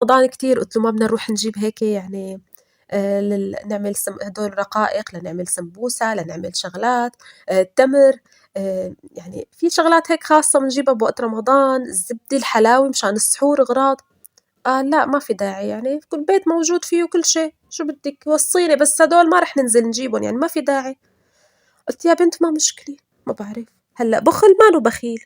رمضان كتير. قلت له ما بدنا نروح نجيب هيك يعني نعمل هدول رقائق، لنعمل سمبوسة، لنعمل شغلات تمر، يعني في شغلات هيك خاصة بنجيبها بوقت رمضان، الزبدة، الحلاوي مشان السحور أغراض. قال لا ما في داعي، يعني كل بيت موجود فيه كل شيء، شو بدك وصيني، بس هدول ما رح ننزل نجيبهم، يعني ما في داعي. قلت يا بنت ما مشكلة، ما بعرف هلا بخل ماله بخيل،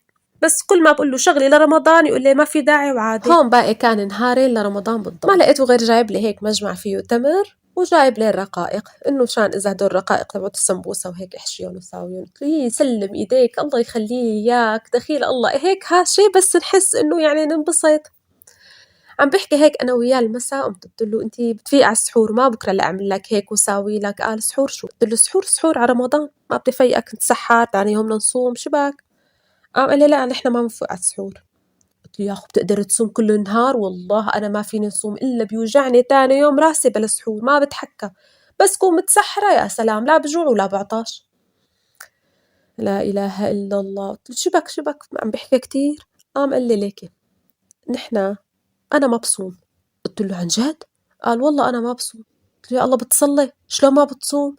بس كل ما بقول له شغلي لرمضان يقول لي ما في داعي وعادي. هون باقي كان نهارين لرمضان بالضبط، ما لقيته غير جايب لي هيك مجمع فيه تمر وجايب لي الرقائق، انه شان اذا هدول الرقائق تبعت السمبوسه وهيك احشيهم وساويهم. قلت له يسلم ايديك الله يخليه اياك، دخيل الله هيك هالشي بس نحس انه يعني ننبسط. عم بحكي هيك انا وياه المساء، قمت قلت له انتي بتفيقي على السحور ما بكره لاعمل لك هيك وساوي لك؟ قال سحور شو؟ قلت له سحور سحور على رمضان، ما بدي فيقك نتسحر ثاني يوم نصوم شبك؟ قال لي لا نحن ما بنفوق على السحور. قلت له يا أخو بتقدر تصوم كل النهار؟ والله أنا ما فيني أصوم إلا بيوجعني تاني يوم راسي بلا سحور، ما بتحكى، بس كون متسحرة يا سلام، لا بجوع ولا بعطش. لا إله إلا الله. قلت له شبك شبك عم بحكي كتير؟ قال لي ليكي نحن أنا ما بصوم. قلت له عن جد؟ قال والله أنا ما بصوم. قلت له يا الله بتصلي شلون ما بتصوم؟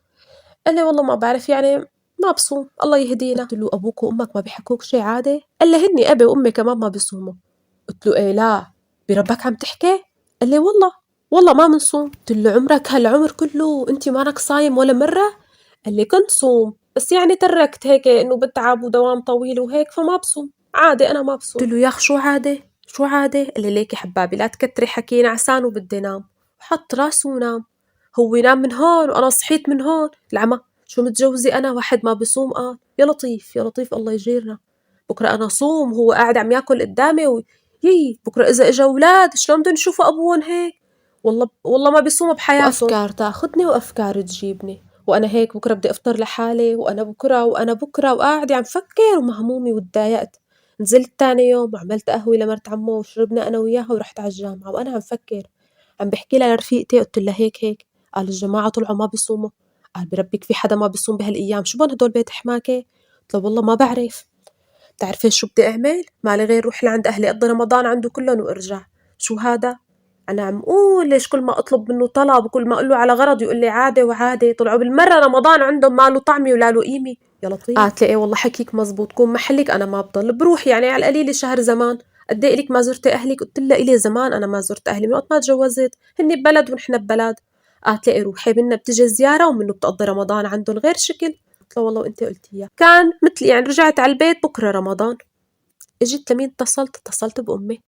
قال لي والله ما بعرف يعني ما بصوم الله يهدينا. قلت له أبوك وأمك ما بيحكوك شي عادي؟ قال لي هني أبي وأمي كمان ما بيصوموا. قلت له إيه لا بربك عم تحكي؟ قال لي والله ما بنصوم. قلت له عمرك هالعمر كله أنت مانك صايم ولا مرة؟ قال لي كنت صوم بس يعني تركت هيك إنه بتعب ودوام طويل وهيك فما بصوم عادي أنا ما بصوم. قلت له يا أخ شو عادي شو عادي؟ قال لي ليك يا حبابي لا تكتري حكي نعسان وبدي نام. وحط راسه ونام، هو ينام من هون وأنا صحيت من هون. العمى شو متجوزي أنا واحد ما بصوم؟ قال يا لطيف يا لطيف الله يجيرنا، بكرة أنا صوم وهو قاعد عم ياكل قدامي يي بكرة إذا إجا أولاد شلون بدهم يشوفوا أبوهم هيك؟ والله ما بيصوموا بحياتهم. وأفكار تاخدني وأفكار تجيبني، وأنا هيك بكرة بدي أفطر لحالي، وأنا بكرة وقاعدة عم فكر ومهمومة وتضايقت. نزلت تاني يوم وعملت قهوة لمرت عمو وشربنا أنا وياها ورحت على الجامعة وأنا عم فكر. عم بحكي لها لرفيقتي قلت لها هيك قال الجماعة طلعوا ما بيصوموا. قال بربك في حدا ما بيصوم بهالأيام؟ شو بون هدول بيت حماكة؟ قلت له والله ما بعرف. بتعرفي شو بدي أعمل؟ مالي غير روح لعند أهلي أقضي رمضان عنده كلهم وأرجع. شو هذا؟ أنا عم أقول ليش كل ما أطلب منه طلب وكل ما أقول له على غرض يقول لي عادي وعادي؟ طلعوا بالمرة رمضان عندهم ما له طعمة ولا له قيمة. يا لطيف. قالت لي إيه والله حكيك مزبوط، كون محلك أنا ما بضل بروح يعني على القليل شهر زمان. قد إيه إلك ما زرتي أهلك؟ قلت لها إلي زمان أنا ما زرت أهلي من وقت ما تجوزت، هني ببلد ونحن ببلد. قالت لي إيه روحي منا بتجي زيارة ومنه بتقضي رمضان عندهم غير شكل. قلت لها والله وأنت قلتيها كان مثل يعني رجعت على البيت بكرة رمضان. اجيت لمين اتصلت بأمي.